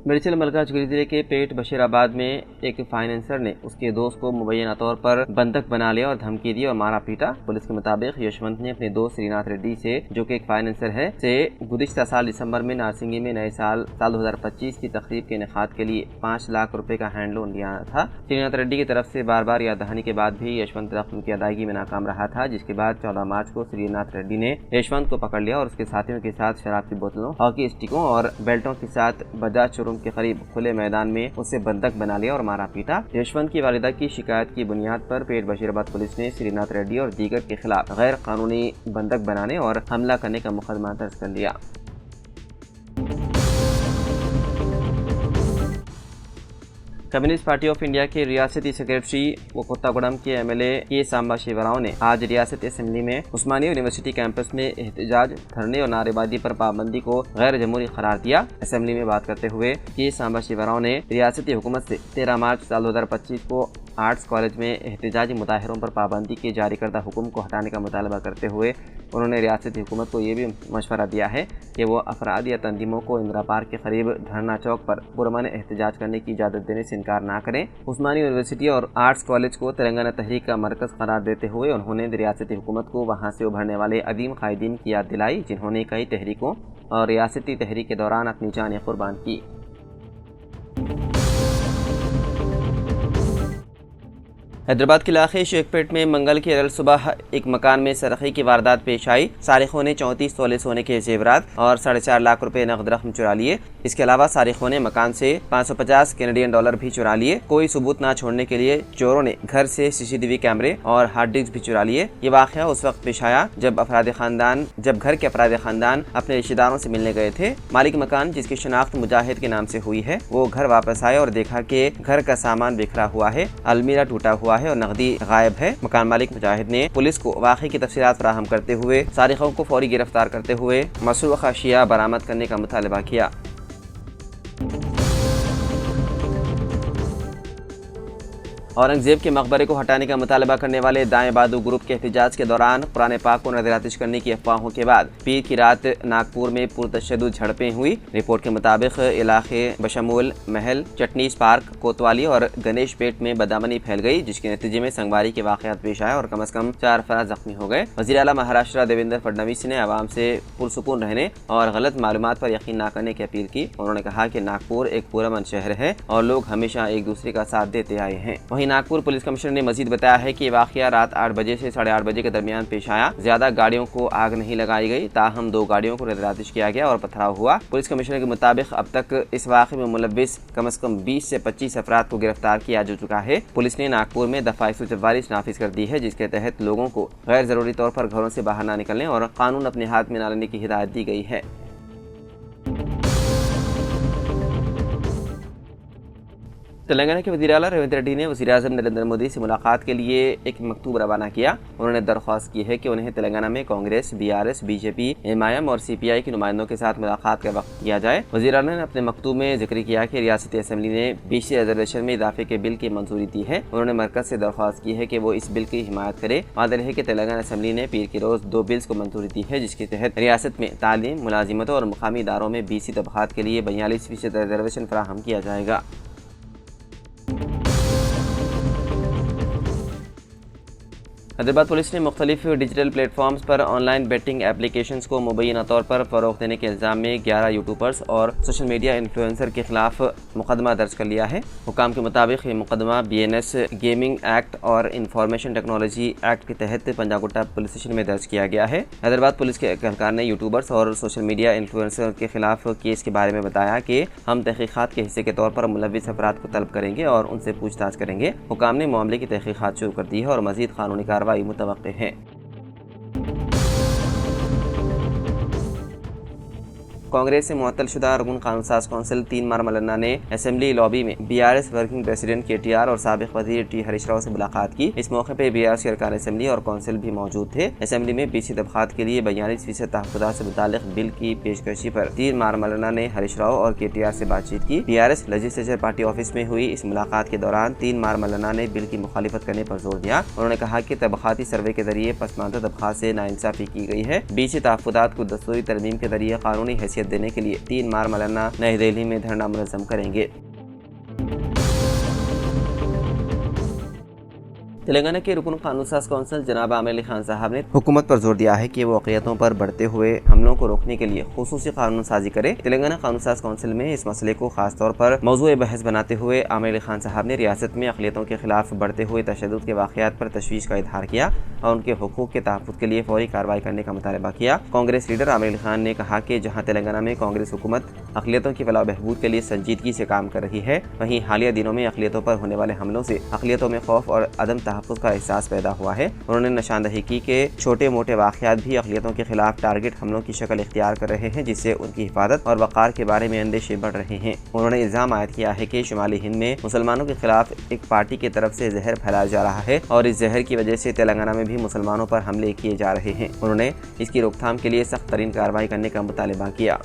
मिर्चल मलकाजगिरी जिले के पेट बशीराबाद में एक फाइनेंसर ने उसके दोस्त को मुबैना तौर पर बंधक बना लिया और धमकी दी और मारा पीटा। पुलिस के मुताबिक यशवंत ने अपने दोस्त श्रीनाथ रेड्डी से, जो कि एक फाइनेंसर है, से गुज़िश्ता साल दिसंबर में नारसिंगी में नए साल 2025 की तकरीब के इनेकाद के लिए 5 लाख रुपए का हैंड लोन लिया था। श्रीनाथ रेड्डी की तरफ से बार बार याद दहानी के बाद भी यशवंत रकम की अदायगी में नाकाम रहा था, जिसके बाद 14 मार्च को श्रीनाथ रेड्डी ने यशवंत को पकड़ लिया और उसके साथियों के साथ शराब की बोतलों, हॉकी स्टिकों और बेल्टों के साथ बजाज शोरूम के करीब खुले मैदान में उसे बंधक बना लिया और मारा पीटा। यशवंत की वालिदा की शिकायत की बुनियाद पर पेट बशीराबाद पुलिस ने श्रीनाथ रेड्डी और दीगर के खिलाफ गैर कानूनी बंधक बनाने और हमला करने का मुकदमा दर्ज कर लिया। कम्युनिस्ट पार्टी ऑफ इंडिया के रियासती सेक्रेटरी व कोत्तागुड़म के एमएलए के सांबा शिवराव ने आज रियासती असेंबली में उस्मानिया यूनिवर्सिटी कैंपस में एहतजाज, धरने और नारेबाजी पर पाबंदी को गैर जमहूरी करार दिया। असेंबली में बात करते हुए के सांबा शिवराव ने रियासती हुकूमत से 13 मार्च साल 2025 को आर्ट्स कॉलेज में एहतजाजी मुजाहिरों पर पाबंदी के जारी करदा हुक्म को हटाने का मुतालबा करते हुए उन्होंने रियासती हुकूमत को ये भी मशवरा दिया है कि वो अफराद या तंजीमों को इंदिरा पार्क के करीब धरना चौक पर पुरअमन एहतजाज करने की इजाज़त देने से इनकार ना करें। उस्मानिया यूनिवर्सिटी और आर्ट्स कॉलेज को तेलंगाना तहरीक का मरकज़ करार देते हुए उन्होंने रियासती हुकूमत को वहाँ से उभरने वाले अदीम कायदीन की याद दिलाई, जिन्होंने कई तहरीकों और रियासती तहरीक के दौरान अपनी जानें कुर्बान की। हैदराबाद के इलाके शेखपेट में मंगल की अरल सुबह एक मकान में सरखी की वारदात पेश आई। सारिखों ने 34 तोले सोने के जेवरात और 4.5 लाख रुपए नकद रकम चुरा लिए। इसके अलावा सारिखों ने मकान से 550 कैनेडियन डॉलर भी चुरा लिए। कोई सबूत न छोड़ने के लिए चोरों ने घर से सीसीटीवी कैमरे और हार्ड डिस्क भी चुरा लिए। ये वाक़या उस वक्त पेश आया जब घर के अफराद खानदान अपने रिश्तेदारों से मिलने गए थे। मालिक मकान, जिसकी शनाख्त मुजाहिद के नाम से हुई है, वो घर वापस आए और देखा कि घर का सामान बिखरा हुआ है, अलमीरा टूटा हुआ है और नकदी गायब है। मकान मालिक मुजाहिद ने पुलिस को वाक़े की तफसीलात फराहम करते हुए सारिखों को फौरी गिरफ्तार करते हुए मसरूक़ अशिया बरामद करने का मुतालबा किया। औरंगजेब के मकबरे को हटाने का मुतालबा करने वाले दाएं बादू ग्रुप के एहतजाज के दौरान कुरान पाक को नज़र-ए-आतिश करने की अफवाहों के बाद पीर की रात नागपुर में पुरतशद्दुद झड़पें हुई। रिपोर्ट के मुताबिक इलाके बशमूल महल, चटनीस पार्क, कोतवाली और गणेश पेट में बदअमनी फैल गई, जिसके नतीजे में संगवारी के वाक़यात पेश आए और कम अज़ कम 4 अफराद जख्मी हो गए। वज़ीर आला महाराष्ट्र देवेंद्र फडणवीस ने आवाम से पुरसुकून रहने और गलत मालूमात पर यकीन न करने की अपील की। उन्होंने कहा कि नागपुर एक पुरअमन शहर है और लोग हमेशा एक दूसरे का साथ देते आए हैं। नागपुर पुलिस कमिश्नर ने मजीद बताया है कि वाक़या रात 8 बजे से 8:30 बजे के दरमियान पेश आया। ज्यादा गाड़ियों को आग नहीं लगाई गई, ताहम 2 गाड़ियों को नज़र-ए-आतिश किया गया और पथराव हुआ। पुलिस कमिश्नर के मुताबिक अब तक इस वाक़े में मुलव्विस कम से कम 20 से 25 अफराद को गिरफ्तार किया जा चुका है। पुलिस ने नागपुर में दफ़ा 144 नाफिज कर दी है, जिसके तहत लोगों को गैर जरूरी तौर पर घरों से बाहर न निकलने और कानून अपने हाथ में न लेने की हिदायत दी गई है। तेलंगाना के वज़ीर आला रेवंत रेड्डी ने वज़ीर आज़म नरेंद्र मोदी से मुलाकात के लिए एक मकतूब रवाना किया। उन्होंने दरख्वास्त की है कि उन्हें तेलंगाना में कांग्रेस, BRS, BJP, MIM और CPI के नुमाइंदों के साथ मुलाकात का वक्त किया जाए। वज़ीर आला ने अपने मकतूब में जिक्र किया कि रियासती असेंबली ने BC रिजर्वेशन में इजाफे के बिल की मंजूरी दी है। उन्होंने मरकज़ से दरख्वास्त की है कि वो इस बिल की हिमायत करे। वादे है कि तेलंगाना असेंबली ने पीर के रोज़ 2 बिल्स को मंजूरी दी है, जिसके तहत रियासत में तालीम, मुलाजिमतों और मुकामी इदारों में BC तबक़ात के लिए 42% रिजर्वेशन फराहम किया जाएगा। हैदराबाद पुलिस ने मुख्तलिफ डिजिटल प्लेटफॉर्म्स पर ऑनलाइन बेटिंग एप्लीकेशंस को मुबैना तौर पर फ़रोग़ देने के इल्ज़ाम में 11 यूट्यूबर्स और सोशल मीडिया इन्फ्लुएंसर के खिलाफ मुकदमा दर्ज कर लिया है। हुकाम के मुताबिक ये मुकदमा BNS गेमिंग एक्ट और इंफॉर्मेशन टेक्नोलॉजी एक्ट के तहत पंजागुट्टा पुलिस स्टेशन में दर्ज किया गया है। हैदराबाद पुलिस के एहलकार ने यूट्यूबर्स और सोशल मीडिया इन्फ्लुएंसर के खिलाफ केस के बारे में बताया कि हम तहकीक़ात के हिस्से के तौर पर मुलव्विस अफराद को तलब करेंगे और उनसे पूछताछ करेंगे। हुकाम ने मामले की तहकीक़ात शुरू कर दी है और मज़ीद कानूनी कार्रवाई मुतवक्के है। कांग्रेस से मुअत्तलशुदा रुकन कानून साज कौंसिल तीन मार मल्लाना ने असेंबली लॉबी में BRS वर्किंग प्रेसिडेंट KTR और साबिक वजीर T हरीश राव से मुलाकात की। इस मौके पर BRS के अरकान असेंबली और कौंसिल भी मौजूद थे। असेंबली में BC तबकात के लिए 42% तहफ़्फ़ुज़ात से मुताल्लिक़ बिल की पेशकशी पर तीन मार मल्लाना ने हरीश राव और KTR से बातचीत की। BRS लेजिस्लेचर पार्टी ऑफिस में हुई इस मुलाकात के दौरान तीन मार मल्लाना ने बिल की मुखालिफत करने पर जोर दिया। उन्होंने कहा कि तबकाती सर्वे के जरिए पसमानदा तबकात से नाइंसाफी की गई है। BC तहफ़्फ़ुज़ात को दस्तूरी तरमीम के जरिए कानूनी हैसियत देने के लिए तीन मार मल्लाना नई दिल्ली में धरना मुनज़्ज़म करेंगे। तेलंगाना के रुकन कानून साज कौंसिल जनाब आमिर अली खान साहब ने हुकूमत पर जोर दिया है कि वो अक़लियतों पर बढ़ते हुए हमलों को रोकने के लिए खुसूसी कानून साजी करे। तेलंगाना कानून साज कौंसिल में इस मसले को खास तौर पर मौज़ूए बहस बनाते हुए आमिर अली खान साहब ने रियासत में अक़लियतों के खिलाफ बढ़ते हुए तशद्दुद के वाक़यात पर तशवीश का इज़हार किया और उनके हुकूक के तहफ़्फ़ुज़ के लिए फौरी कार्रवाई करने का मुतालबा किया। कांग्रेस लीडर आमिर अली खान ने कहा कि जहाँ तेलंगाना में कांग्रेस हुकूमत अक़लियतों की फलाह बहबूद के लिए संजीदगी से काम कर रही है, वहीं हालिया दिनों में अक़लियतों पर होने वाले हमलों से अक़लियतों में खौफ और अदम तहफ़्फ़ुज़ का एहसास पैदा हुआ है। उन्होंने निशानदही की कि छोटे मोटे वाक़यात भी अक़लियतों के खिलाफ टारगेट हमलों की शक्ल इख्तियार कर रहे हैं, जिससे उनकी हिफाजत और वक़ार के बारे में अंदेशे बढ़ रहे हैं। उन्होंने इल्ज़ाम आयद किया है कि शुमाली हिंद में मुसलमानों के खिलाफ एक पार्टी की तरफ से जहर फैलाया जा रहा है और इस जहर की वजह से तेलंगाना में भी मुसलमानों पर हमले किए जा रहे हैं। उन्होंने इसकी रोकथाम के लिए सख्त तरीन कार्रवाई करने का मुतालबा किया।